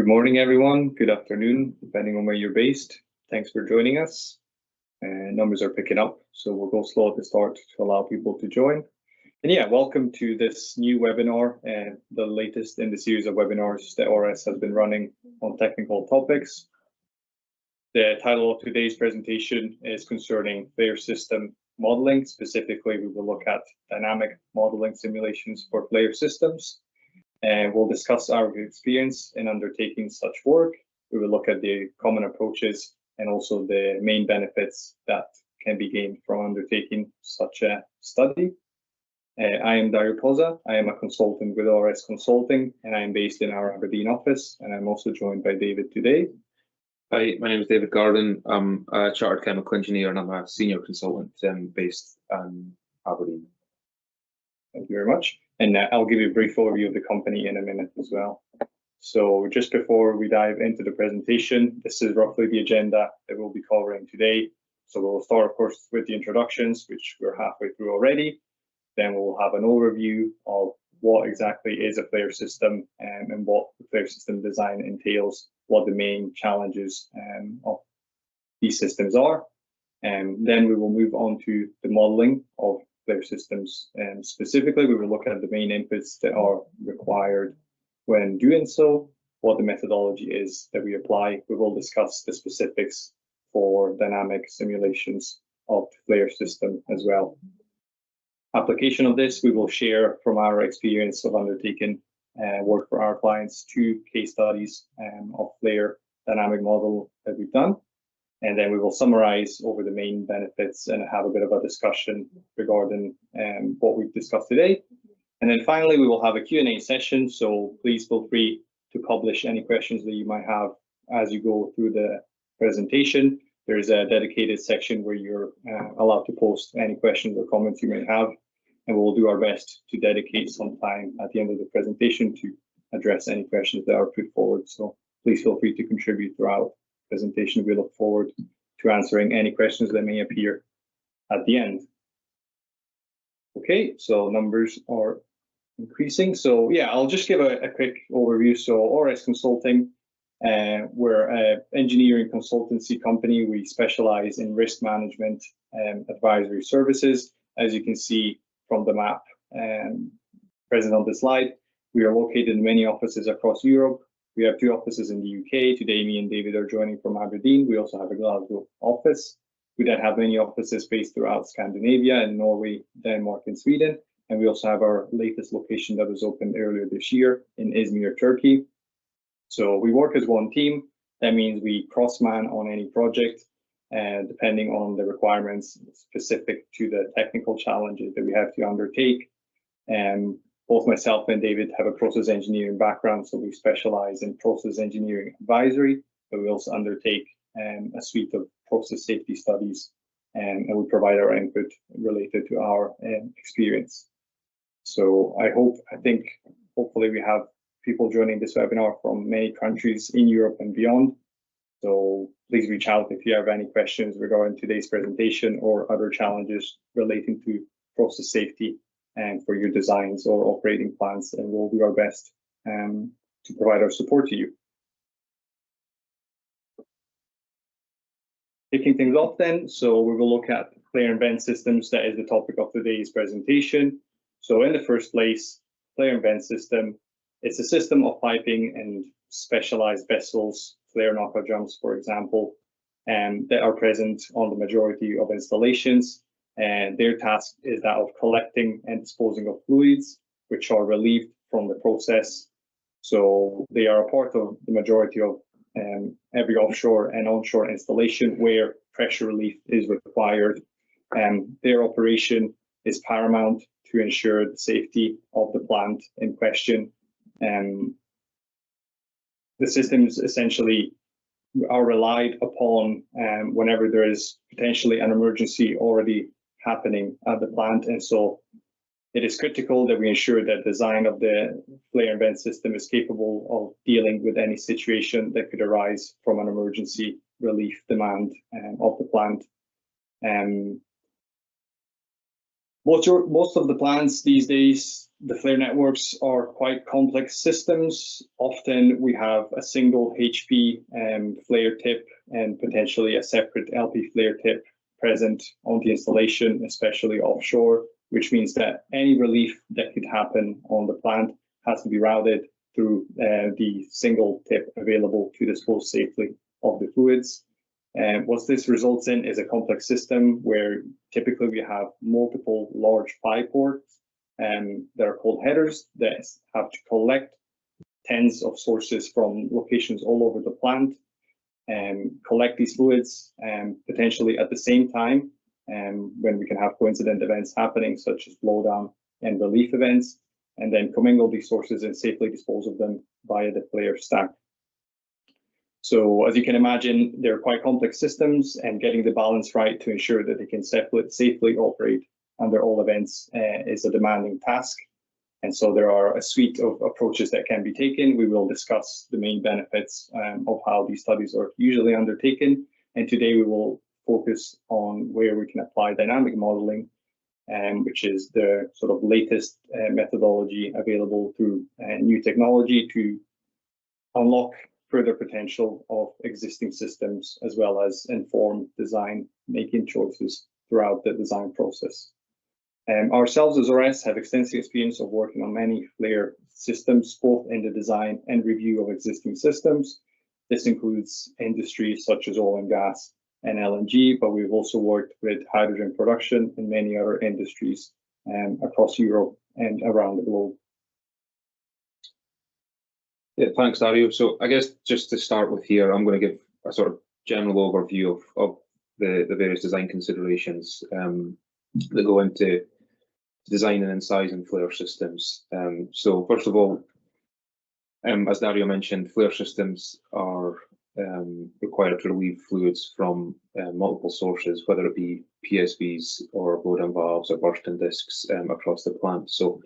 Good morning, everyone. Good afternoon, depending on where you're based. Thanks for joining us. Numbers are picking up, so we'll go slow at the start to allow people to join. And yeah, welcome to this new webinar, the latest in the series of webinars that ORS has been running on technical topics. The title of today's presentation is concerning flare system modeling. Specifically, we will look at dynamic modeling simulations for flare systems. And we'll discuss our experience in undertaking such work. We will look at the common approaches and also the main benefits that can be gained from undertaking such a study. I am Dario Poza. I am a consultant with ORS Consulting, and I am based in our Aberdeen office, and I'm also joined by David today. Hi, my name is David Garden. I'm a chartered chemical engineer and I'm a senior consultant based in Aberdeen. Thank you very much. And I'll give you a brief overview of the company in a minute as well. So just before we dive into the presentation, this is roughly the agenda that we'll be covering today. So we'll start, of course, with the introductions, which we're halfway through already. Then we'll have an overview of what exactly is a flare system and what the flare system design entails, what the main challenges of these systems are. And then we will move on to the modeling of flare systems. And specifically, we will look at the main inputs that are required when doing so, what the methodology is that we apply. We will discuss the specifics for dynamic simulations of the flare system as well. Application of this, we will share from our experience of undertaking work for our clients, 2 case studies of flare dynamic model that we've done. And then we will summarize over the main benefits and have a bit of a discussion regarding what we've discussed today. And then finally, we will have a Q&A session. So please feel free to publish any questions that you might have as you go through the presentation. There's a dedicated section where you're allowed to post any questions or comments you may have. And we'll do our best to dedicate some time at the end of the presentation to address any questions that are put forward. So please feel free to contribute throughout presentation. We look forward to answering any questions that may appear at the end. Okay, so numbers are increasing. So yeah, I'll just give a quick overview. So ORS Consulting, we're an engineering consultancy company. We specialize in risk management and advisory services. As you can see from the map present on the slide, we are located in many offices across Europe. We have 2 offices in the UK. Today, me and David are joining from Aberdeen. We also have a Glasgow office. We then have many offices based throughout Scandinavia and Norway, Denmark, and Sweden. And we also have our latest location that was opened earlier this year in Izmir, Turkey. So we work as one team. That means we cross-man on any project, depending on the requirements specific to the technical challenges that we have to undertake. Both myself and David have a process engineering background, so we specialize in process engineering advisory, but we also undertake a suite of process safety studies, and we provide our input related to our experience. So hopefully we have people joining this webinar from many countries in Europe and beyond. So please reach out if you have any questions regarding today's presentation or other challenges relating to process safety and for your designs or operating plans, and we'll do our best to provide our support to you. Kicking things off then, so we will look at flare and vent systems. That is the topic of today's presentation. So in the first place, flare and vent system, it's a system of piping and specialized vessels, flare knocker jumps, for example, that are present on the majority of installations. And their task is that of collecting and disposing of fluids, which are relieved from the process. So they are a part of the majority of every offshore and onshore installation where pressure relief is required. Their operation is paramount to ensure the safety of the plant in question. The systems essentially are relied upon whenever there is potentially an emergency already happening at the plant. And so it is critical that we ensure that design of the flare and vent system is capable of dealing with any situation that could arise from an emergency relief demand of the plant. Most of the plants these days, the flare networks are quite complex systems. Often we have a single HP flare tip and potentially a separate LP flare tip present on the installation, especially offshore, which means that any relief that could happen on the plant has to be routed through the single tip available to dispose safely of the fluids. What this results in is a complex system where typically we have multiple large pipe ports that are called headers that have to collect tens of sources from locations all over the plant and collect these fluids potentially at the same time when we can have coincident events happening such as blowdown and relief events, and then commingle these sources and safely dispose of them via the flare stack. So as you can imagine, they're quite complex systems, and getting the balance right to ensure that they can safely operate under all events is a demanding task. And so there are a suite of approaches that can be taken. We will discuss the main benefits of how these studies are usually undertaken. And today we will focus on where we can apply dynamic modeling, which is the sort of latest methodology available through new technology to unlock further potential of existing systems, as well as inform design making choices throughout the design process. Ourselves as RS have extensive experience of working on many flare systems, both in the design and review of existing systems. This includes industries such as oil and gas and LNG, but we've also worked with hydrogen production and many other industries across Europe and around the globe. Yeah, thanks, Dario. So I guess just to start with here, I'm going to give a sort of general overview of the various design considerations that go into designing and sizing flare systems. So first of all, as Dario mentioned, flare systems are required to relieve fluids from multiple sources, whether it be PSVs or blowdown valves or bursting discs across the plant. So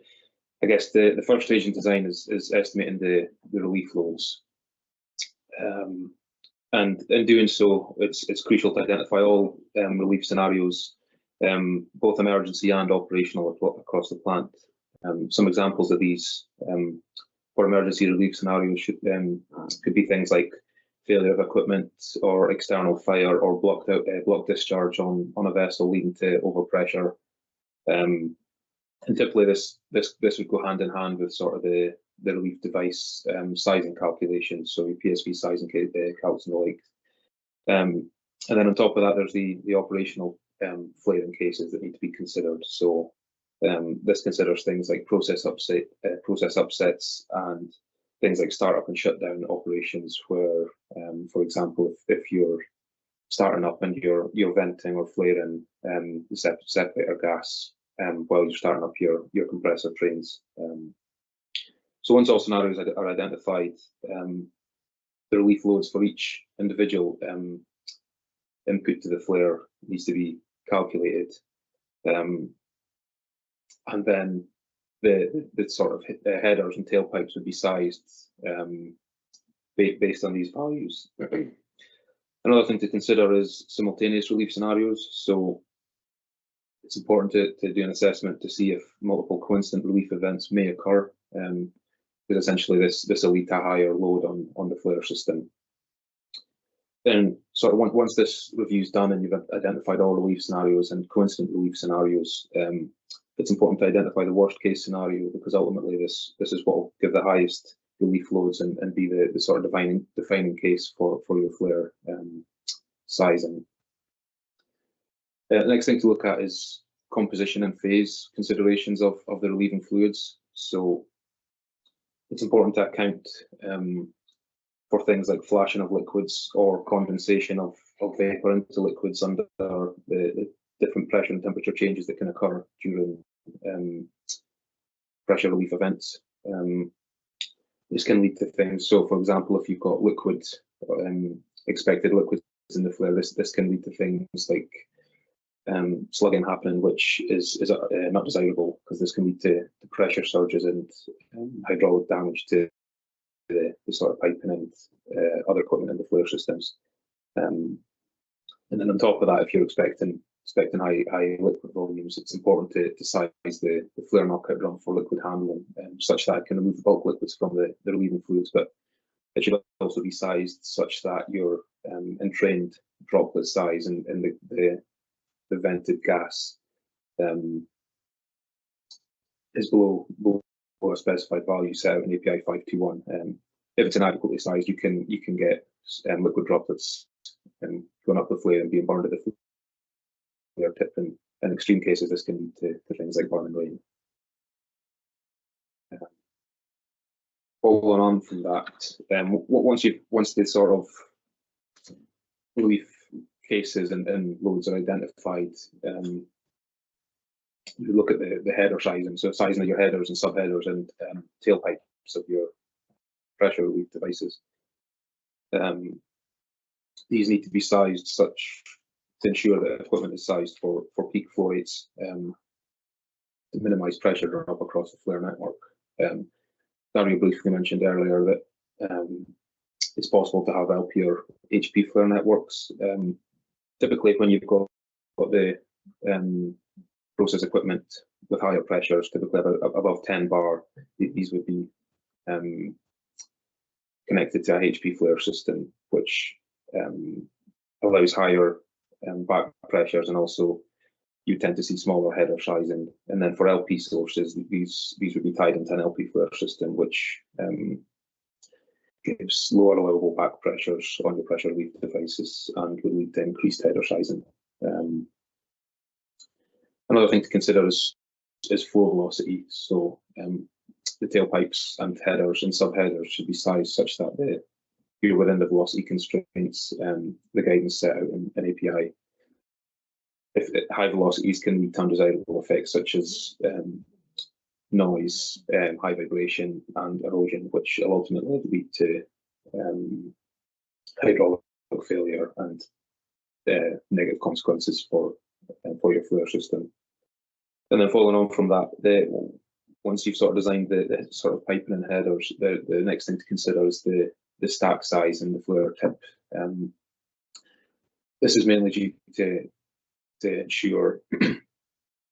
I guess the first stage in design is estimating the relief loads. And in doing so, it's crucial to identify all relief scenarios, both emergency and operational across the plant. Some examples of these for emergency relief scenarios could be things like failure of equipment or external fire or blocked discharge on a vessel leading to overpressure. And typically this would go hand in hand with sort of the relief device sizing calculations, so your PSV sizing calcs and the like. And then on top of that, there's the operational flaring cases that need to be considered. So this considers things like process upsets and things like startup and shutdown operations, where, for example, if you're starting up and you're venting or flaring the separator gas while you're starting up your compressor trains. So once all scenarios are identified, the relief loads for each individual input to the flare needs to be calculated, and then the sort of headers and tailpipes would be sized based on these values. Another thing to consider is simultaneous relief scenarios. So it's important to do an assessment to see if multiple coincident relief events may occur, because essentially this will lead to a higher load on the flare system. Then sort of once this review is done and you've identified all relief scenarios and coincident relief scenarios, it's important to identify the worst case scenario, because ultimately this is what will give the highest relief loads and be the sort of defining case for your flare sizing. The next thing to look at is composition and phase considerations of the relieving fluids. So it's important to account for things like flashing of liquids or condensation of vapor into liquids under the different pressure and temperature changes that can occur during pressure relief events. This can lead to things. So, for example, if you've got liquids, expected liquids in the flare, this can lead to things like slugging happening, which is not desirable, because this can lead to pressure surges and hydraulic damage to the sort of piping and other equipment in the flare systems. And then on top of that, if you're expecting expecting high liquid volumes, it's important to size the flare knockout drum for liquid handling, such that it can remove the bulk liquids from the relieving fluids, but it should also be sized such that your entrained droplet size and the vented gas is below a specified value set out in API 521. If it's inadequately sized, you can get liquid droplets going up the flare and being burned at the flare tip. And in extreme cases, this can lead to things like burn and rain. Following on from that, once the sort of relief cases and loads are identified, you look at the header sizing, so sizing of your headers and subheaders and tailpipes of your pressure relief devices. These need to be sized such to ensure that equipment is sized for peak flow rates to minimise pressure drop across the flare network. Dario briefly mentioned earlier that it's possible to have LP or HP flare networks. Typically, when you've got the process equipment with higher pressures, typically above 10 bar, these would be connected to a HP flare system, which allows higher back pressures, and also you tend to see smaller header sizing. And then for LP sources, these would be tied into an LP flare system, which gives lower allowable back pressures on your pressure relief devices and would lead to increased header sizing. Another thing to consider is flow velocity. So the tailpipes and headers and subheaders should be sized such that you're within the velocity constraints, the guidance set out in API. If high velocities can lead to undesirable effects such as noise, high vibration, and erosion, which will ultimately lead to hydraulic failure and negative consequences for your flare system. And then following on from that, once you've sort of designed the sort of piping and headers, the next thing to consider is the stack size and the flare tip. This is mainly due to ensure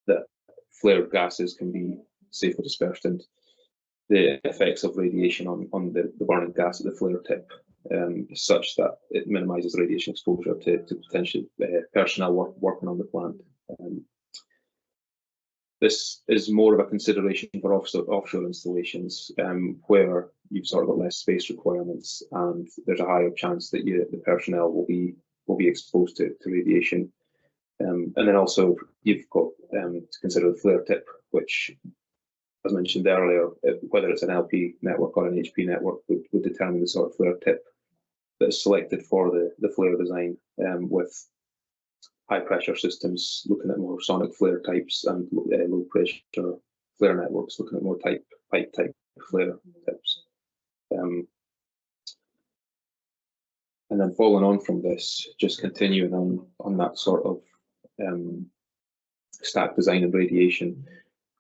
that flare gases can be safely dispersed, and the effects of radiation on the burning gas at the flare tip is such that it minimises radiation exposure to potential personnel working on the plant. This is more of a consideration for offshore installations where you've sort of got less space requirements, and there's a higher chance that the personnel will be exposed to radiation. And then also you've got to consider the flare tip, which, as mentioned earlier, whether it's an LP network or an HP network would determine the sort of flare tip that is selected for the flare design, with high pressure systems looking at more sonic flare types, and low pressure flare networks looking at more pipe type flare tips. And then following on from this, just continuing on that sort of stack design and radiation.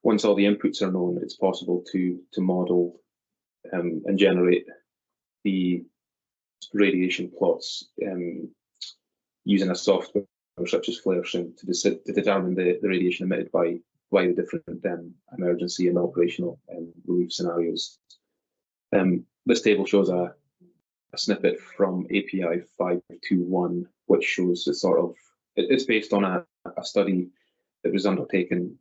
Once all the inputs are known, it's possible to model and generate the radiation plots using a software such as FlareSync to determine the radiation emitted by the different emergency and operational relief scenarios. This table shows a snippet from API 521, which shows it's based on a study that was undertaken,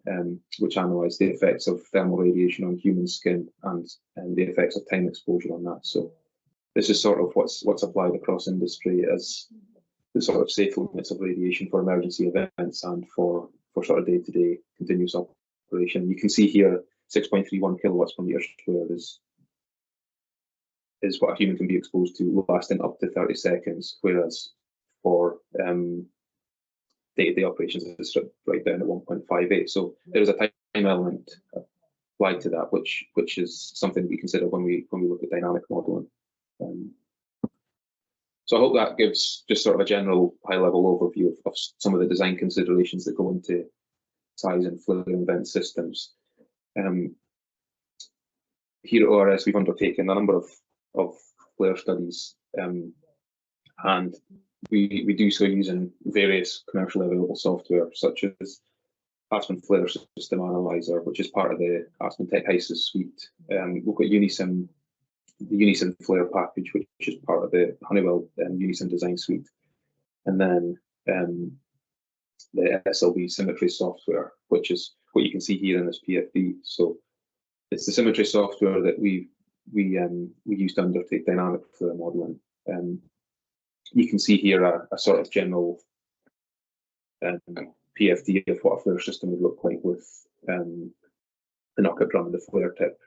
which analysed the effects of thermal radiation on human skin and the effects of time exposure on that. So this is sort of what's applied across industry as the sort of safe limits of radiation for emergency events and for sort of day-to-day continuous operation. You can see here 6.31 kilowatts per meter squared is what a human can be exposed to, lasting up to 30 seconds, whereas for day-to-day operations it's right down at 1.58. So there is a time element applied to that, which is something we consider when we look at dynamic modelling. So I hope that gives just sort of a general high-level overview of some of the design considerations that go into size and flare and vent systems. Here at ORS, we've undertaken a number of flare studies, and we do so using various commercially available software, such as Aspen Flare System Analyzer, which is part of the Aspen Tech HYSYS suite. We've got Unisim, the Unisim Flare package, which is part of the Honeywell Unisim design suite. And then the SLB Symmetry software, which is what you can see here in this PFD. So it's the Symmetry software that we use to undertake dynamic flare modeling. You can see here a sort of general PFD of what a flare system would look like with the knockout drum and the flare tip.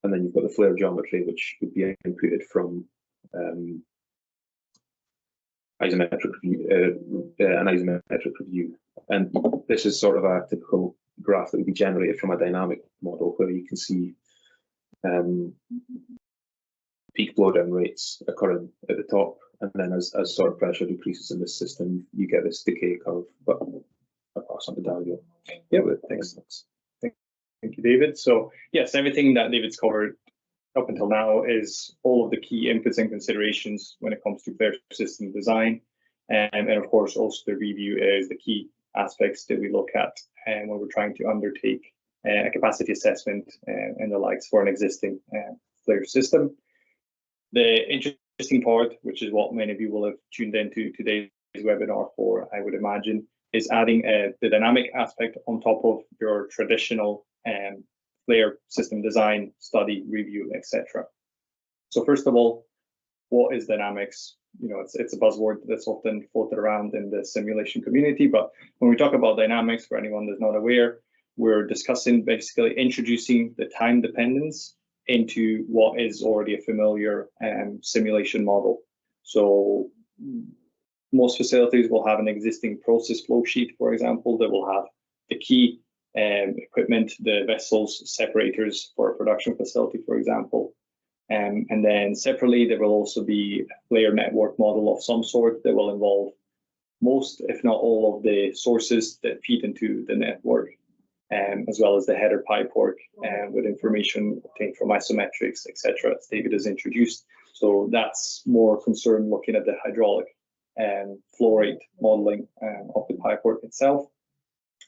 And then you've got the flare geometry, which would be inputted from isometric view, an isometric review. And this is sort of a typical graph that would be generated from a dynamic model, where you can see peak blowdown rates occurring at the top, and then as sort of pressure decreases in this system, you get this decay curve. But I'll pass on to Dario. Yeah, thanks. Thank you, David. So yes, everything that David's covered up until now is all of the key inputs and considerations when it comes to flare system design. And of course, also the review is the key aspects that we look at when we're trying to undertake a capacity assessment and the likes for an existing flare system. The interesting part, which is what many of you will have tuned into today's webinar for, I would imagine, is adding the dynamic aspect on top of your traditional flare system design, study, review, etc. So first of all, what is dynamics? You know, it's a buzzword that's often floated around in the simulation community, but when we talk about dynamics, for anyone that's not aware, we're discussing basically introducing the time dependence into what is already a familiar simulation model. So most facilities will have an existing process flow sheet, for example, that will have the key equipment, the vessels, separators for a production facility, for example. And then separately, there will also be a flare network model of some sort that will involve most, if not all, of the sources that feed into the network, as well as the header pipework with information obtained from isometrics, etc., as David has introduced. So that's more concerned looking at the hydraulic flow rate modeling of the pipework itself.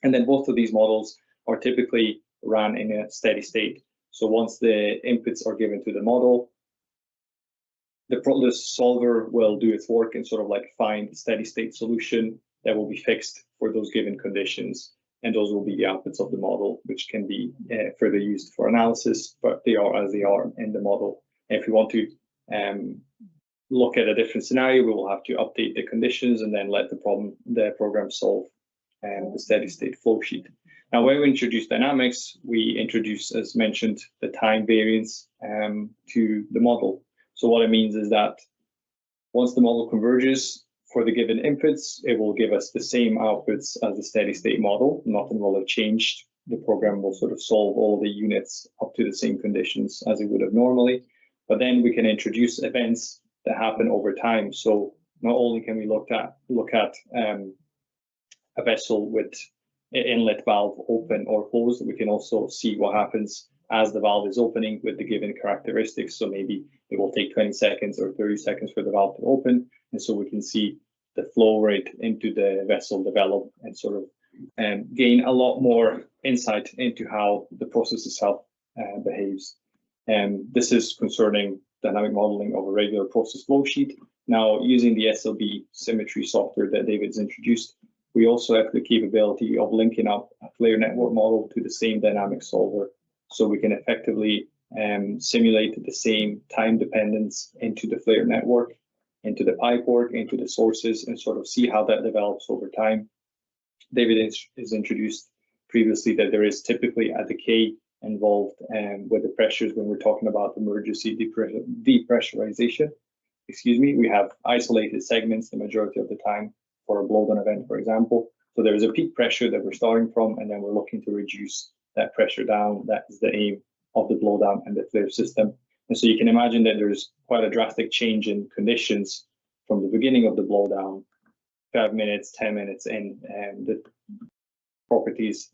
And then both of these models are typically run in a steady state. So once the inputs are given to the model, the solver will do its work and sort of like find a steady state solution that will be fixed for those given conditions. And those will be the outputs of the model, which can be further used for analysis, but they are as they are in the model. And if we want to look at a different scenario, we will have to update the conditions and then let the program solve the steady state flow sheet. Now, when we introduce dynamics, we introduce, as mentioned, the time variance to the model. So what it means is that once the model converges for the given inputs, it will give us the same outputs as the steady state model. Nothing will have changed. The program will sort of solve all the units up to the same conditions as it would have normally. But then we can introduce events that happen over time. So not only can we look at a vessel with inlet valve open or closed, we can also see what happens as the valve is opening with the given characteristics. So maybe it will take 20 seconds or 30 seconds for the valve to open. And so we can see the flow rate into the vessel develop and sort of gain a lot more insight into how the process itself behaves. This is concerning dynamic modeling of a regular process flow sheet. Now, using the SLB Symmetry software that David's introduced, we also have the capability of linking up a flare network model to the same dynamic solver. So we can effectively simulate the same time dependence into the flare network, into the pipework, into the sources, and sort of see how that develops over time. David is introduced previously that there is typically a decay involved with the pressures when we're talking about emergency depressurization. We have isolated segments the majority of the time for a blowdown event, for example. So there is a peak pressure that we're starting from, and then we're looking to reduce that pressure down. That is the aim of the blowdown and the flare system. And so you can imagine that there's quite a drastic change in conditions from the beginning of the blowdown, 5 minutes, 10 minutes in, and the properties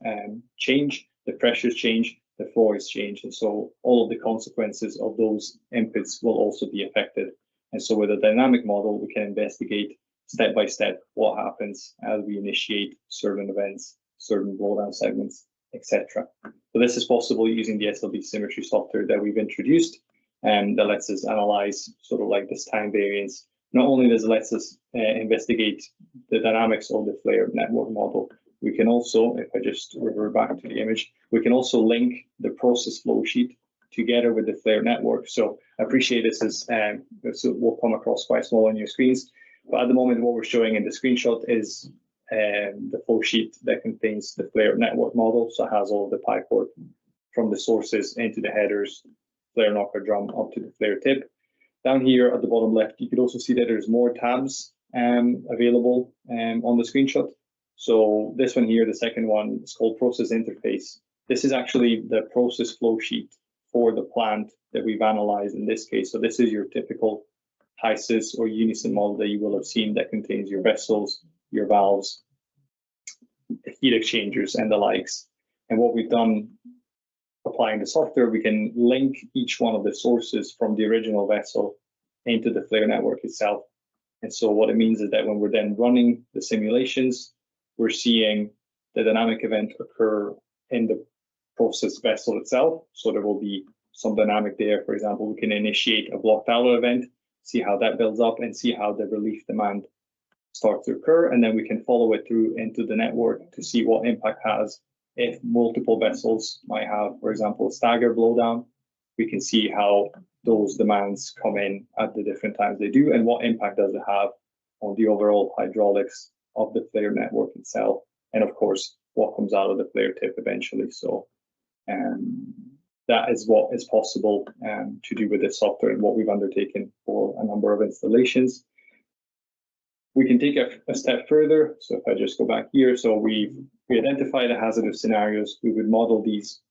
change, the pressures change, the flow is changed. And so all of the consequences of those inputs will also be affected. And so with a dynamic model, we can investigate step by step what happens as we initiate certain events, certain blowdown segments, etc. So this is possible using the SLB symmetry software that we've introduced, and that lets us analyze sort of like this time variance. Not only does it let us investigate the dynamics of the FLAIR network model, we can also, if I just revert back to the image, we can also link the process flow sheet together with the FLAIR network. So I appreciate this is, so will come across quite small on your screens, but at the moment what we're showing in the screenshot is the flow sheet that contains the FLAIR network model. So it has all the PyPort from the sources into the headers, FLAIR knocker drum up to the FLAIR tip. Down here at the bottom left, you could also see that there's more tabs available on the screenshot. So this one here, the second one, is called process interface. This is actually the process flow sheet for the plant that we've analyzed in this case. So this is your typical HYSYS or Unison model that you will have seen that contains your vessels, your valves, heat exchangers, and the likes. And what we've done applying the software, we can link each one of the sources from the original vessel into the FLAIR network itself. And so what it means is that when we're then running the simulations, we're seeing the dynamic event occur in the process vessel itself. So there will be some dynamic there. For example, we can initiate a block tallow event, see how that builds up, and see how the relief demand starts to occur. And then we can follow it through into the network to see what impact has if multiple vessels might have, for example, a stagger blowdown. We can see how those demands come in at the different times they do, and what impact does it have on the overall hydraulics of the FLAIR network itself, and of course, what comes out of the FLAIR tip eventually. So that is what is possible to do with this software and what we've undertaken for a number of installations. We can take a step further. So if I just go back here, so we identify the hazardous scenarios. We would model these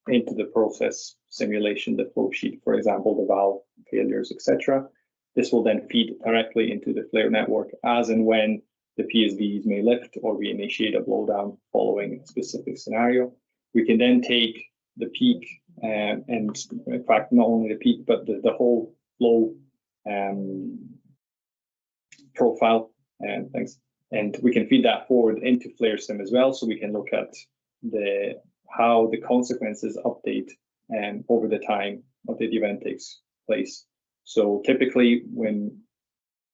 into the process simulation, the flow sheet, for example, the valve failures, etc. This will then feed directly into the FLAIR network as and when the PSVs may lift or we initiate a blowdown following a specific scenario. We can then take the peak and in fact, not only the peak, but the whole flow profile and things. And we can feed that forward into FLAIR Sim as well. So we can look at how the consequences update over the time of the event takes place. So typically when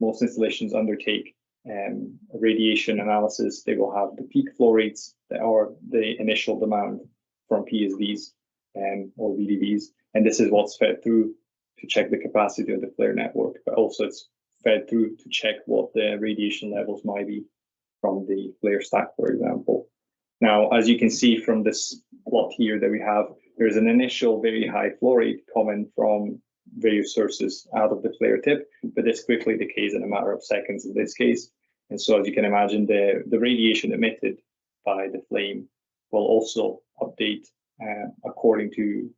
most installations undertake a radiation analysis, they will have the peak flow rates that are the initial demand from PSVs or VDVs. And this is what's fed through to check the capacity of the FLAIR network, but also it's fed through to check what the radiation levels might be from the FLAIR stack, for example. Now, as you can see from this plot here that we have, there's an initial very high flow rate coming from various sources out of the FLAIR tip, but this quickly decays in a matter of seconds in this case. And so as you can imagine, the radiation emitted by the flame will also update according to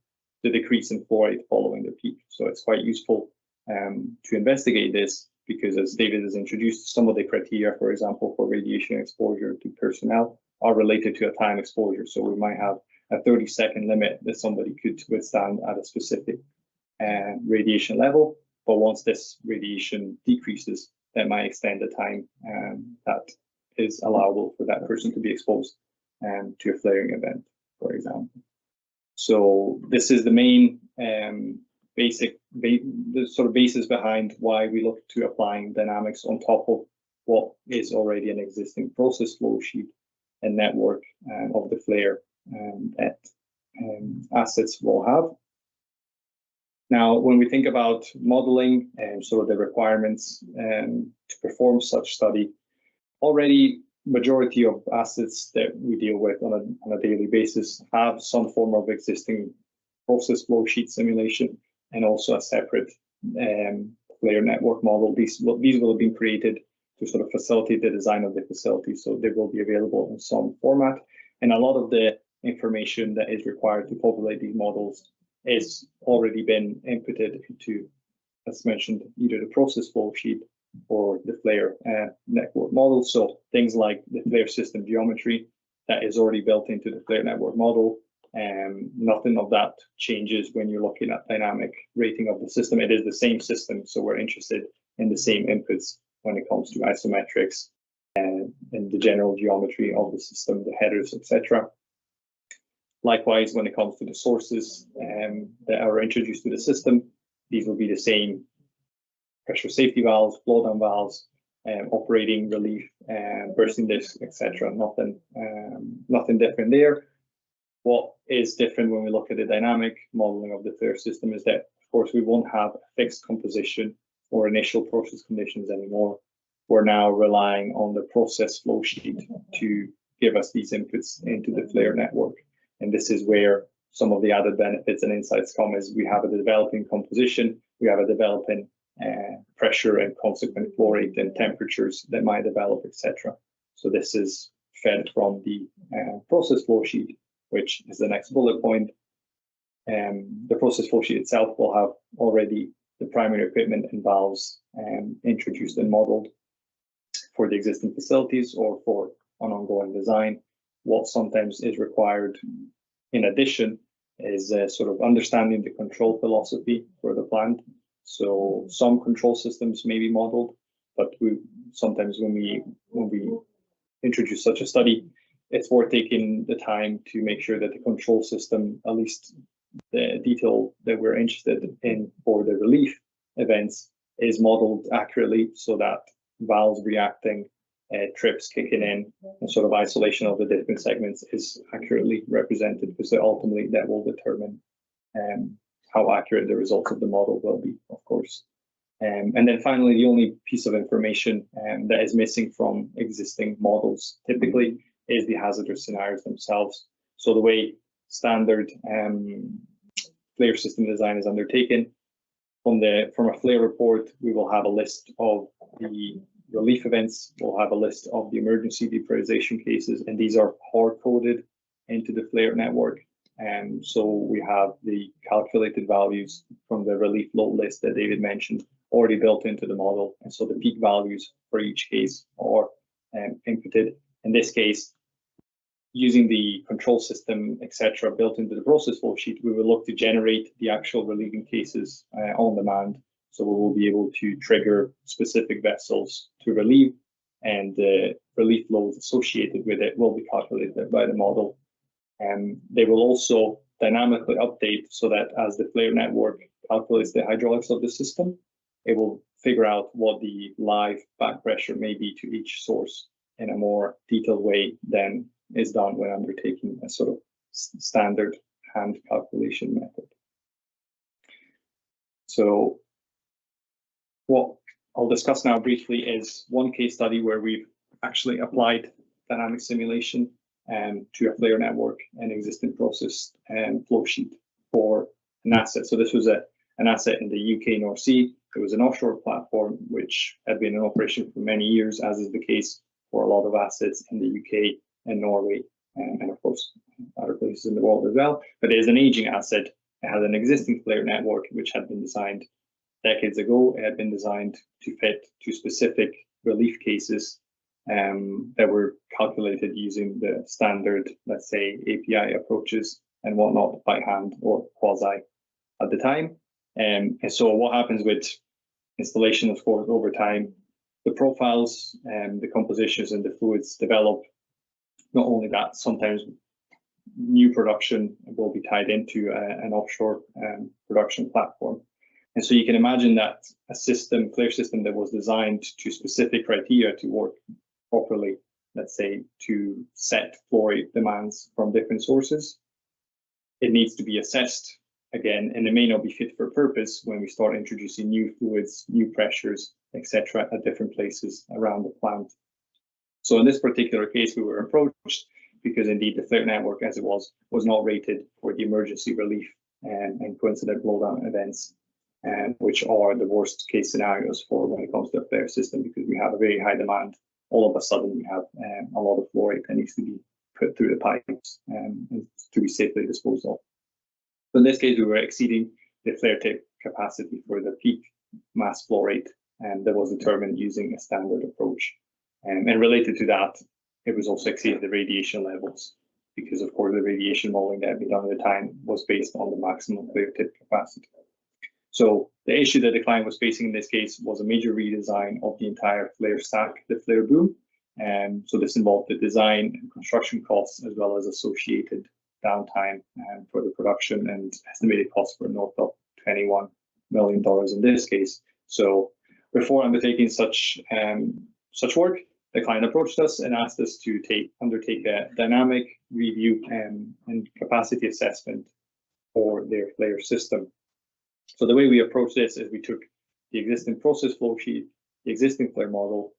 the decrease in flow rate following the peak. So it's quite useful to investigate this because, as David has introduced, some of the criteria, for example, for radiation exposure to personnel are related to a time exposure. So we might have a 30-second limit that somebody could withstand at a specific radiation level. But once this radiation decreases, that might extend the time that is allowable for that person to be exposed to a flaring event, for example. So this is the main the sort of basis behind why we look to applying dynamics on top of what is already an existing process flow sheet and network of the FLAIR that assets will have. Now, when we think about modeling and sort of the requirements to perform such study, already majority of assets that we deal with on a daily basis have some form of existing process flow sheet simulation and also a separate FLAIR network model. These will have been created to sort of facilitate the design of the facility, so they will be available in some format. And a lot of the information that is required to populate these models is already been inputted into, as mentioned, either the process flow sheet or the FLAIR network model. So things like the FLAIR system geometry that is already built into the FLAIR network model. Nothing of that changes when you're looking at dynamic rating of the system. It is the same system, so we're interested in the same inputs when it comes to isometrics and the general geometry of the system, the headers, etc. Likewise, when it comes to the sources that are introduced to the system, these will be the same pressure safety valves, blowdown valves, operating relief, bursting discs, etc. Nothing different there. What is different when we look at the dynamic modeling of the flare system is that, of course, we won't have a fixed composition or initial process conditions anymore. We're now relying on the process flow sheet to give us these inputs into the flare network. And this is where some of the added benefits and insights come, is we have a developing composition, we have a developing pressure and consequent flow rate and temperatures that might develop, etc. So this is fed from the process flow sheet, which is the next bullet point. The process flow sheet itself will have already the primary equipment and valves introduced and modeled for the existing facilities or for an ongoing design. What sometimes is required in addition is sort of understanding the control philosophy for the plant. So some control systems may be modeled, but sometimes when we introduce such a study, it's worth taking the time to make sure that the control system, at least the detail that we're interested in for the relief events, is modeled accurately so that valves reacting, trips kicking in, and sort of isolation of the different segments is accurately represented, because ultimately that will determine how accurate the results of the model will be, of course. And then finally, the only piece of information that is missing from existing models typically is the hazardous scenarios themselves. So the way standard flare system design is undertaken, from a flare report, we will have a list of the relief events, we'll have a list of the emergency depressurization cases, and these are hard-coded into the flare network. And so we have the calculated values from the relief load list that David mentioned already built into the model. And so the peak values for each case are inputted. In this case, using the control system, etc., built into the process flow sheet, we will look to generate the actual relieving cases on demand. So we will be able to trigger specific vessels to relieve, and the relief loads associated with it will be calculated by the model. And they will also dynamically update so that as the flare network calculates the hydraulics of the system, it will figure out what the live back pressure may be to each source in a more detailed way than is done when undertaking a sort of standard hand calculation method. So what I'll discuss now briefly is one case study where we've actually applied dynamic simulation to a flare network and existing process and flow sheet for an asset. So this was an asset in the UK North Sea. It was an offshore platform which had been in operation for many years, as is the case for a lot of assets in the UK and Norway, and of course other places in the world as well. But it is an aging asset. It has an existing flare network which had been designed decades ago. It had been designed to fit to specific relief cases that were calculated using the standard, let's say, API approaches and whatnot by hand or quasi at the time. And so what happens with installation, of course, over time, the profiles and the compositions and the fluids develop. Not only that, sometimes new production will be tied into an offshore production platform. And so you can imagine that a system, flare system that was designed to specific criteria to work properly, let's say to set flow rate demands from different sources, it needs to be assessed again, and it may not be fit for purpose when we start introducing new fluids, new pressures, etc. at different places around the plant. So in this particular case, we were approached because indeed the flare network as it was not rated for the emergency relief and coincident blowdown events, which are the worst case scenarios for when it comes to a flare system, because we have a very high demand. All of a sudden, we have a lot of flow rate that needs to be put through the pipes and to be safely disposed of. So in this case, we were exceeding the flare tip capacity for the peak mass flow rate, and that was determined using a standard approach. And related to that, it was also exceeding the radiation levels, because of course the radiation modeling that had been done at the time was based on the maximum flare tip capacity. So the issue that the client was facing in this case was a major redesign of the entire flare stack, the flare boom. So this involved the design and construction costs as well as associated downtime for the production, and estimated costs were north of $21 million in this case. So before undertaking such work, the client approached us and asked us to undertake a dynamic review and capacity assessment for their flare system. So the way we approached this is we took the existing process flow sheet, the existing flare model,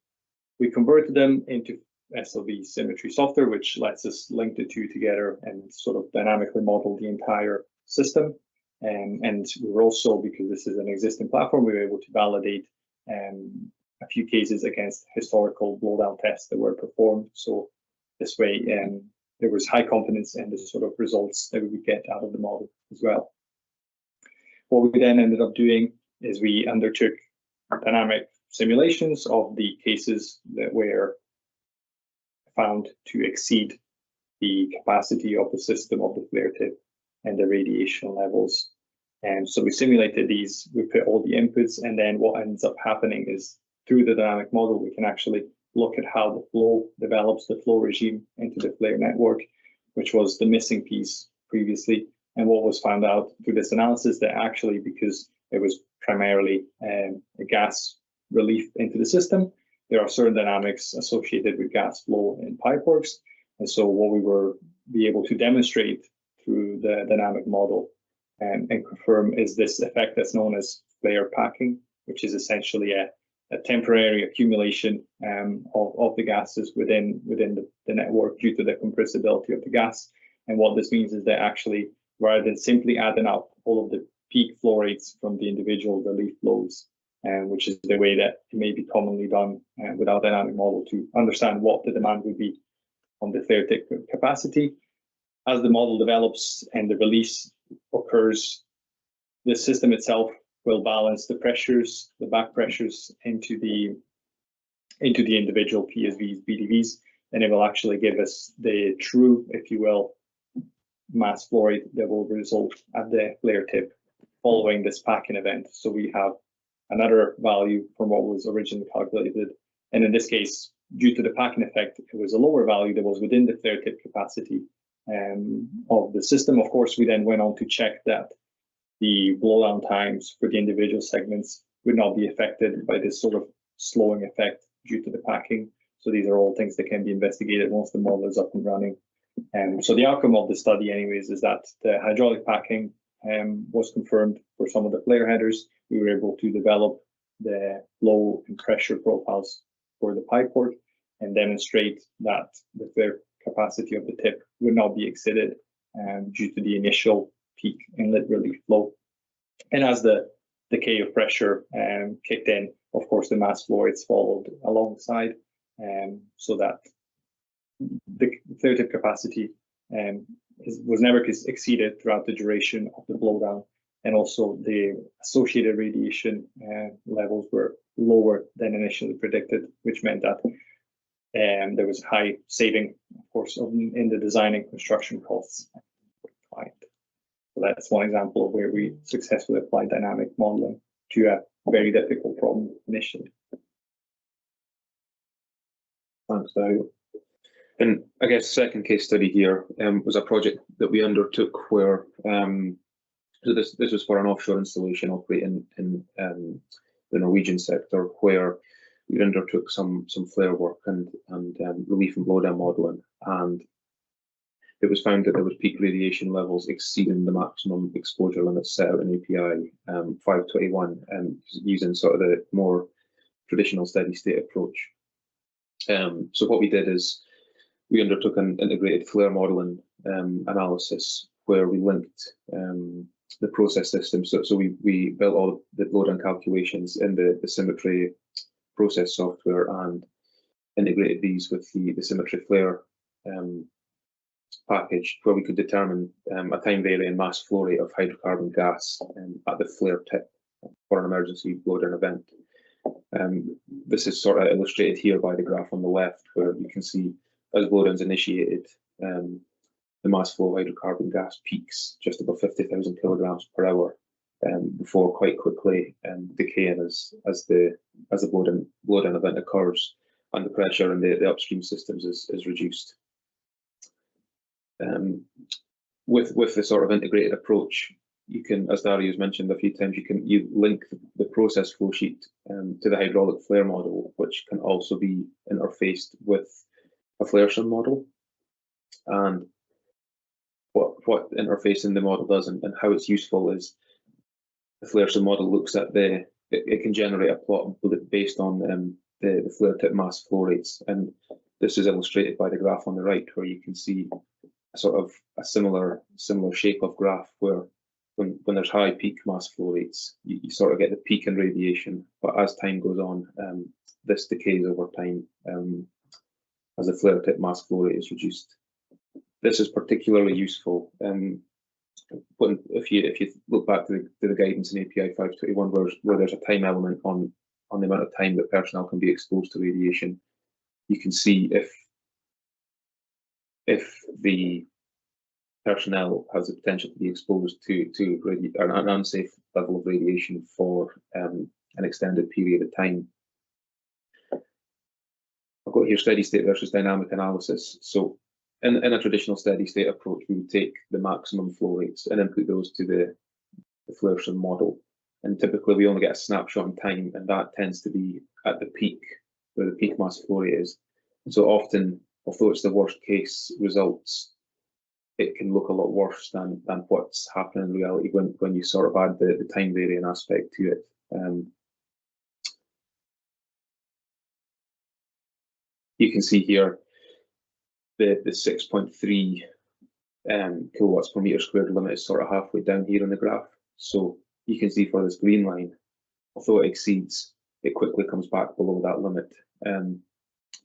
we converted them into SLB Symmetry software, which lets us link the two together and sort of dynamically model the entire system. And we were also, because this is an existing platform, we were able to validate a few cases against historical blowdown tests that were performed. So this way, there was high confidence in the sort of results that we would get out of the model as well. What we then ended up doing is we undertook dynamic simulations of the cases that were found to exceed the capacity of the system of the flare tip and the radiation levels. And so we simulated these, we put all the inputs, and then what ends up happening is through the dynamic model, we can actually look at how the flow develops, the flow regime into the flare network, which was the missing piece previously. And what was found out through this analysis, that actually, because it was primarily a gas relief into the system, there are certain dynamics associated with gas flow in pipeworks. And so what we were able to demonstrate through the dynamic model and confirm is this effect that's known as flare packing, which is essentially a temporary accumulation of the gases within the network due to the compressibility of the gas. And what this means is that actually, rather than simply adding up all of the peak flow rates from the individual relief flows, which is the way that it may be commonly done without a dynamic model to understand what the demand would be on the flare tip capacity. As the model develops and the release occurs, the system itself will balance the pressures, the back pressures into the individual PSVs, BDVs, and it will actually give us the true, if you will, mass flow rate that will result at the flare tip following this packing event. So we have another value from what was originally calculated. And in this case, due to the packing effect, it was a lower value that was within the flare tip capacity of the system. Of course, we then went on to check that the blowdown times for the individual segments would not be affected by this sort of slowing effect due to the packing. So these are all things that can be investigated once the model is up and running. So the outcome of the study anyways is that the hydraulic packing was confirmed for some of the flare headers. We were able to develop the flow and pressure profiles for the pipework and demonstrate that the flare capacity of the tip would not be exceeded due to the initial peak inlet relief flow. And as the decay of pressure kicked in, of course, the mass flow rates followed alongside, so that the flare tip capacity was never exceeded throughout the duration of the blowdown, and also the associated radiation levels were lower than initially predicted, which meant that there was high saving, of course, in the design and construction costs. So that's one example of where we successfully applied dynamic modeling to a very difficult problem initially. Thanks, Dario. And I guess the second case study here was a project that we undertook where so this was for an offshore installation operating in the Norwegian sector, where we undertook some flare work and relief and blowdown modeling, and it was found that there was peak radiation levels exceeding the maximum exposure limits set out in API 521, using sort of the more traditional steady state approach. So what we did is we undertook an integrated flare modeling analysis where we linked the process system. So we built all the blowdown calculations in the Symmetry process software and integrated these with the Symmetry flare package, where we could determine a time varying mass flow rate of hydrocarbon gas at the flare tip for an emergency blowdown event. This is sort of illustrated here by the graph on the left, where you can see as blowdown's initiated, the mass flow of hydrocarbon gas peaks just above 50,000 kilograms per hour before quite quickly decaying as the blowdown event occurs and the pressure in the upstream systems is reduced. With the sort of integrated approach, you can, as Dario's mentioned a few times, you link the process flow sheet to the hydraulic flare model, which can also be interfaced with a flare sim model. And what interfacing the model does and how it's useful is the flare sim model looks at it can generate a plot based on the flare tip mass flow rates, and this is illustrated by the graph on the right, where you can see sort of a similar shape of graph where when there's high peak mass flow rates, you sort of get the peak in radiation, but as time goes on, this decays over time as the flare tip mass flow rate is reduced. This is particularly useful if you look back to the guidance in API 521, where there's a time element on the amount of time that personnel can be exposed to radiation. You can see if the personnel has the potential to be exposed to an unsafe level of radiation for an extended period of time. I've got here steady state versus dynamic analysis. So in a traditional steady state approach, we would take the maximum flow rates and input those to the flare sim model. And typically we only get a snapshot in time, and that tends to be at the peak, where the peak mass flow rate is. And so often, although it's the worst case results, it can look a lot worse than what's happening in reality when you sort of add the time varying aspect to it. You can see here the 6.3 kilowatts per meter squared limit is sort of halfway down here in the graph. So you can see for this green line, although it exceeds, it quickly comes back below that limit.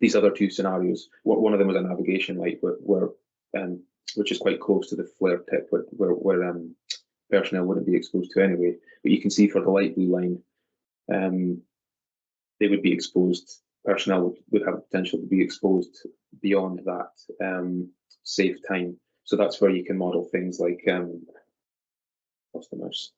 These other two scenarios, one of them was a navigation light which is quite close to the flare tip where personnel wouldn't be exposed to anyway. But you can see for the light blue line, they would be exposed, personnel would have the potential to be exposed beyond that safe time. So that's where you can model things like, what's the mouse?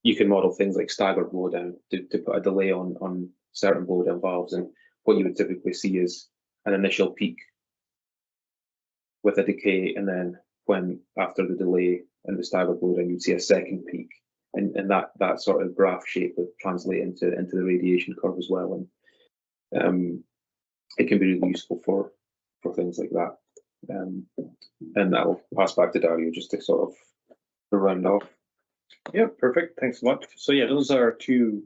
You can model things like staggered blowdown to put a delay on certain blowdown valves. And what you would typically see is an initial peak with a decay, and then after the delay and the staggered blowdown, you'd see a second peak, and that sort of graph shape would translate into the radiation curve as well, and it can be really useful for things like that. And I'll pass back to Dario just to sort of round off. Yeah, perfect. Thanks so much. So yeah, those are two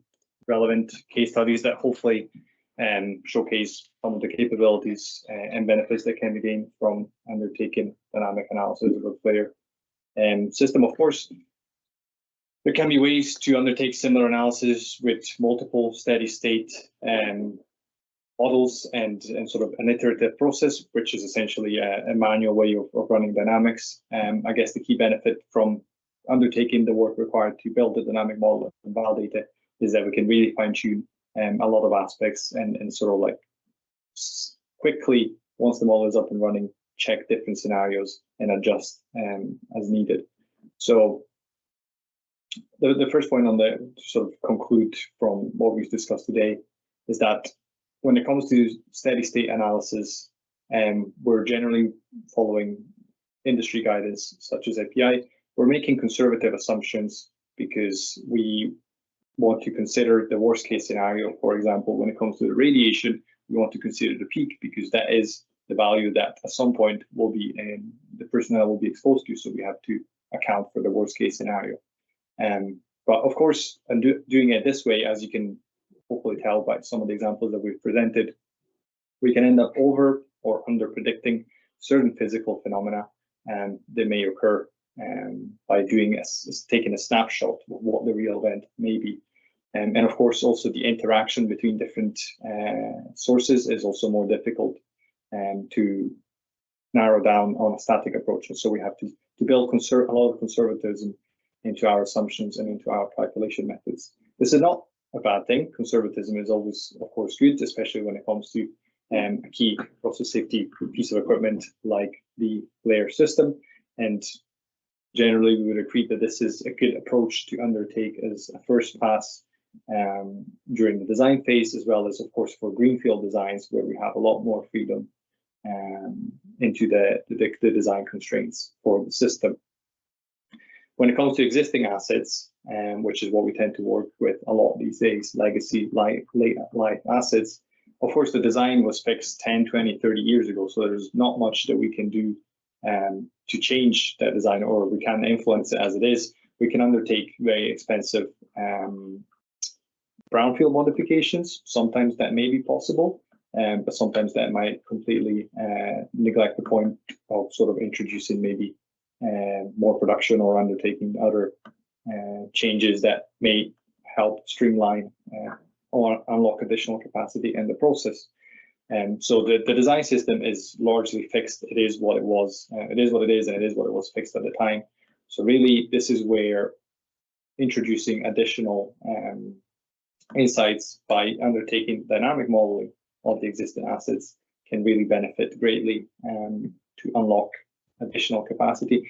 relevant case studies that hopefully showcase some of the capabilities and benefits that can be gained from undertaking dynamic analysis of a flare system. Of course, there can be ways to undertake similar analysis with multiple steady state models and sort of an iterative process, which is essentially a manual way of running dynamics. I guess the key benefit from undertaking the work required to build the dynamic model and validate it is that we can really fine-tune a lot of aspects and sort of like quickly, once the model is up and running, check different scenarios and adjust as needed. So the first point to sort of conclude from what we've discussed today is that when it comes to steady state analysis, we're generally following industry guidance such as API. We're making conservative assumptions because we want to consider the worst case scenario. For example, when it comes to the radiation, we want to consider the peak because that is the value that at some point will be the personnel will be exposed to. So we have to account for the worst case scenario. But of course, and doing it this way, as you can hopefully tell by some of the examples that we've presented, we can end up over or under predicting certain physical phenomena that may occur by taking a snapshot of what the real event may be. And of course, also the interaction between different sources is also more difficult to narrow down on a static approach. And so we have to build a lot of conservatism into our assumptions and into our calculation methods. This is not a bad thing. Conservatism is always, of course, good, especially when it comes to a key process safety piece of equipment like the flare system. And generally we would agree that this is a good approach to undertake as a first pass during the design phase, as well as, of course, for greenfield designs where we have a lot more freedom into the design constraints for the system. When it comes to existing assets, which is what we tend to work with a lot these days, legacy late life assets, of course, the design was fixed 10, 20, 30 years ago, so there's not much that we can do to change that design, or we can influence it as it is. We can undertake very expensive brownfield modifications. Sometimes that may be possible, but sometimes that might completely neglect the point of sort of introducing maybe more production or undertaking other changes that may help streamline or unlock additional capacity in the process. So the design system is largely fixed. It is what it was. It is what it is, and it is what it was fixed at the time. So really, this is where introducing additional insights by undertaking dynamic modeling of the existing assets can really benefit greatly to unlock additional capacity.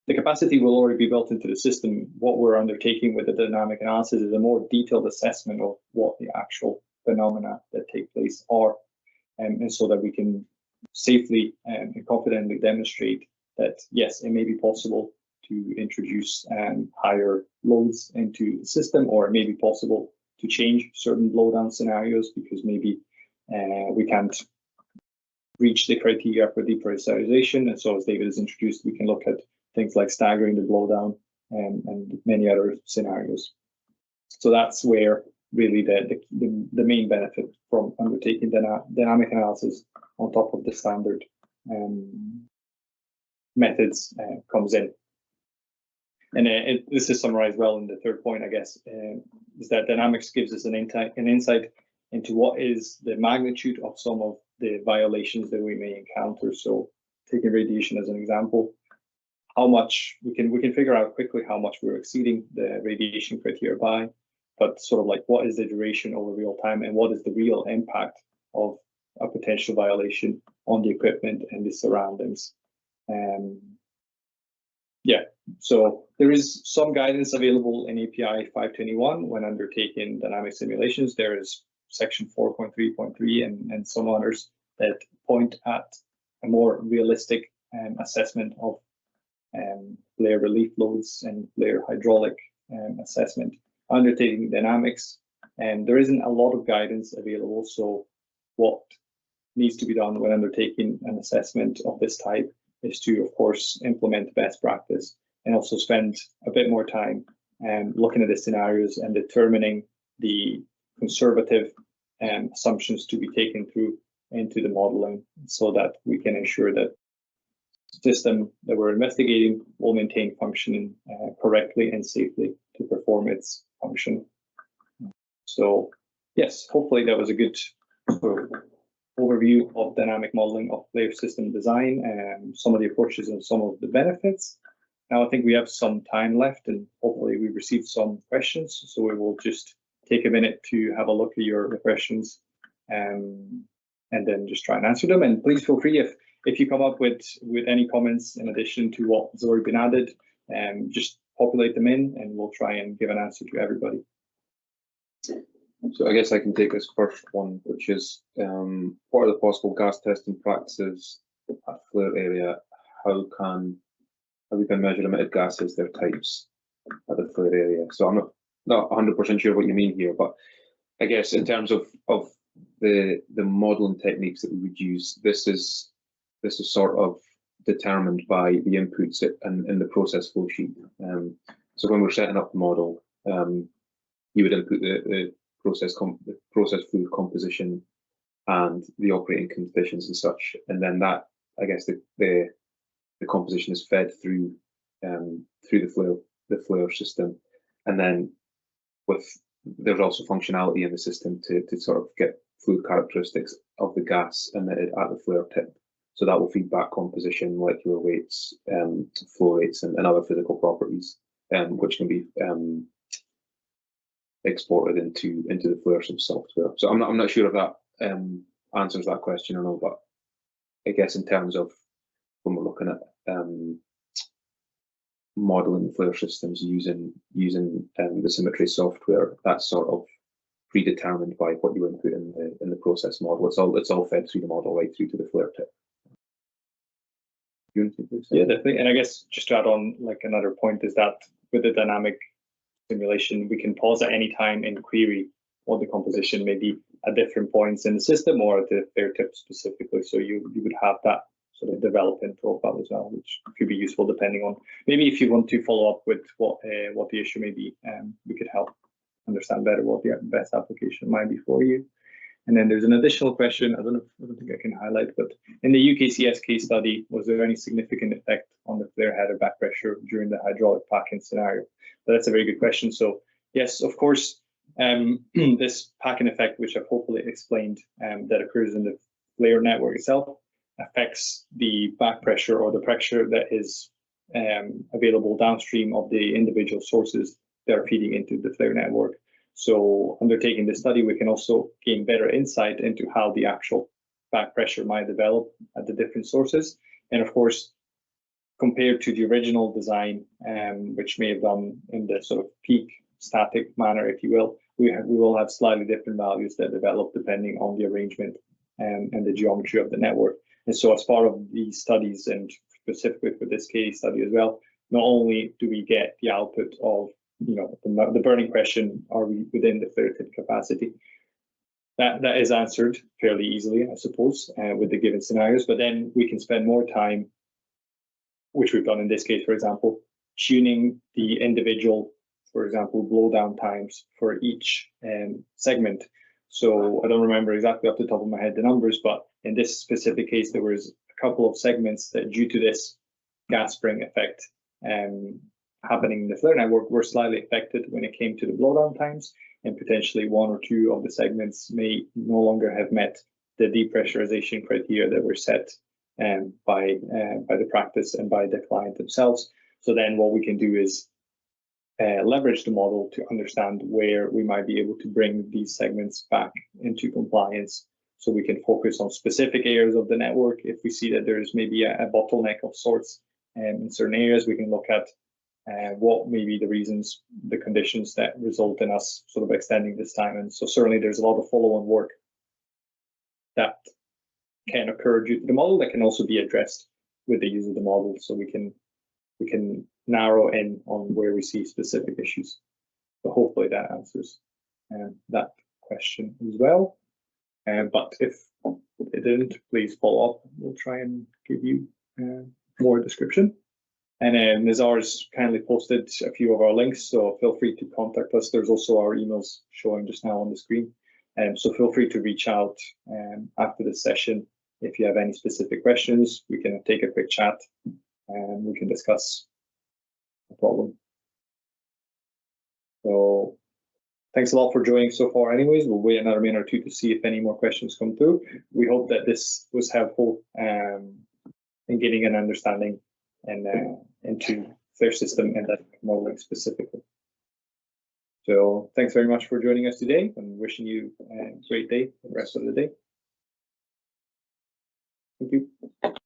The capacity will already be built into the system. What we're undertaking with the dynamic analysis is a more detailed assessment of what the actual phenomena that take place are, and so that we can safely and confidently demonstrate that, yes, it may be possible to introduce higher loads into the system, or it may be possible to change certain blowdown scenarios because maybe we can't reach the criteria for depressurization. And so, as David has introduced, we can look at things like staggering the blowdown and many other scenarios. So that's where really the main benefit from undertaking dynamic analysis on top of the standard methods comes in. And this is summarized well in the third point, I guess, is that dynamics gives us an insight into what is the magnitude of some of the violations that we may encounter. So taking radiation as an example, how much we can figure out quickly how much we're exceeding the radiation criteria by, but sort of like what is the duration over real time and what is the real impact of a potential violation on the equipment and the surroundings. Yeah, so there is some guidance available in API 521 when undertaking dynamic simulations. There is section 4.3.3 and some others that point at a more realistic assessment of flare relief loads and flare hydraulic assessment. Undertaking dynamics, and there isn't a lot of guidance available. So what needs to be done when undertaking an assessment of this type is to, of course, implement best practice and also spend a bit more time looking at the scenarios and determining the conservative assumptions to be taken through into the modeling, so that we can ensure that the system that we're investigating will maintain functioning correctly and safely to perform its function. So yes, hopefully that was a good overview of dynamic modeling of flare system design and some of the approaches and some of the benefits. Now I think we have some time left, and hopefully we've received some questions. So we will just take a minute to have a look at your questions and then just try and answer them. And please feel free, if you come up with any comments in addition to what has already been added, just populate them in and we'll try and give an answer to everybody. So I guess I can take this first one, which is what are the possible gas testing practices at flare area? How we can measure emitted gases, their types at the flare area? So I'm not 100% sure what you mean here, but I guess in terms of the modeling techniques that we would use, this is sort of determined by the inputs in the process flow sheet. So when we're setting up the model, you would input the process fluid composition and the operating conditions and such, and then that, I guess, the composition is fed through the flare system, and then there's also functionality in the system to sort of get fluid characteristics of the gas emitted at the flare tip. So that will feed back composition, molecular weights, flow rates, and other physical properties, which can be exported into the flare software. So I'm not sure if that answers that question or not, but I guess in terms of when we're looking at modeling flare systems using the Symmetry software, that's sort of predetermined by what you input in the process model. It's all fed through the model right through to the flare tip. Yeah, definitely. And I guess just to add on, like another point is that with the dynamic simulation, we can pause at any time and query what the composition may be at different points in the system or at the flare tip specifically. So you would have that sort of development profile as well, which could be useful depending on, maybe if you want to follow up with what the issue may be, we could help understand better what the best application might be for you. And then there's an additional question, I don't think I can highlight, but in the UKCS case study, was there any significant effect on the flare header back pressure during the hydraulic packing scenario? But that's a very good question. So yes, of course, this packing effect, which I've hopefully explained, that occurs in the flare network itself, affects the back pressure or the pressure that is available downstream of the individual sources that are feeding into the flare network. So undertaking this study, we can also gain better insight into how the actual back pressure might develop at the different sources. And of course, compared to the original design, which may have done in the sort of peak static manner, if you will, we will have slightly different values that develop depending on the arrangement and the geometry of the network. And so as part of these studies, and specifically for this case study as well, not only do we get the output of the burning question, are we within the flare tip capacity? That is answered fairly easily, I suppose, with the given scenarios, but then we can spend more time, which we've done in this case, for example, tuning the individual, for example, blowdown times for each segment. So I don't remember exactly off the top of my head the numbers, but in this specific case, there was a couple of segments that due to this gas spring effect happening in the flare network were slightly affected when it came to the blowdown times, and potentially one or two of the segments may no longer have met the depressurization criteria that were set by the practice and by the client themselves. So then what we can do is leverage the model to understand where we might be able to bring these segments back into compliance, so we can focus on specific areas of the network. If we see that there's maybe a bottleneck of sorts in certain areas, we can look at what may be the reasons, the conditions that result in us sort of extending this time. And so certainly there's a lot of follow-on work that can occur due to the model that can also be addressed with the use of the model, so we can narrow in on where we see specific issues. So hopefully that answers that question as well. But if it didn't, please follow up. We'll try and give you more description. And then Nizar's kindly posted a few of our links, so feel free to contact us. There's also our emails showing just now on the screen. So feel free to reach out after this session if you have any specific questions. We can take a quick chat and we can discuss the problem. So thanks a lot for joining so far anyways. We'll wait another minute or two to see if any more questions come through. We hope that this was helpful in getting an understanding and into flare system and that modeling specifically. So thanks very much for joining us today, and wishing you a great day, the rest of the day. Thank you.